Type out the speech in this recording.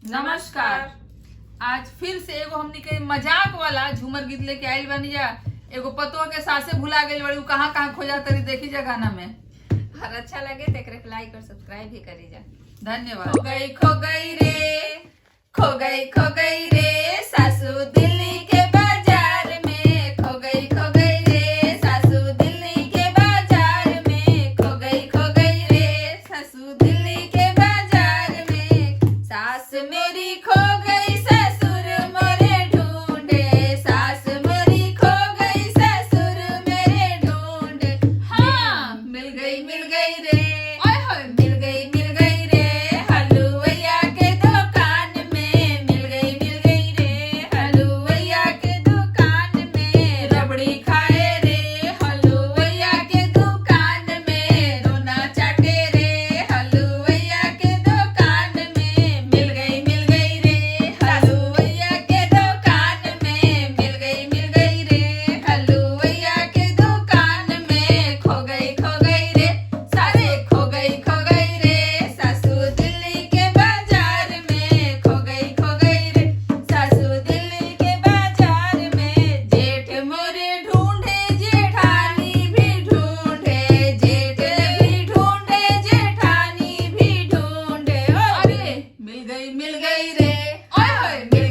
नमस्कार। आज फिर से एगो हमनी के मजाक वाला झूमर गीत लेके आइल बानी जा। एगो पतोह के सासे भुला गइल बड़ी, कहाँ कहाँ खोजा तरी देखी जा गाना में। और अच्छा लगे तो एकरा के लाइक और सब्सक्राइब भी करी जा। धन्यवाद। खो गई रे, खो गई रे सासू दिल्ली के बाजार में। खो गई रे सासू दिल्ली के बाजार में। खो गई रे सासू दिल्ली के बाजार में। सास मेरी खो गई ससुर मोरे ढूंढे। सास मेरी खो गई ससुर मेरे ढूंढे। हाँ मिल गई रे, ओए होए मिल गई रे हलुवैया के दुकान में। मिल गई रे हलुवैया के दुकान में। रबड़ी खाए रे हलुवैया के दुकान में। रोना चाटे रे हलुवैया के दुकान में। मिल गई रे हलुवैया के दुकान में। मिल गई रे हलुवैया के दुकान में। खो गई रे सारे खो गई रे सासू दिल्ली के बाजार में। खो गई रे सासू दिल्ली के बाजार में। जेठ मोरे ढूंढे जेठानी भी ढूंढे। जेठ भी ढूंढे जेठानी भी ढूंढे। अरे मिल गई रे, ओए होए मिल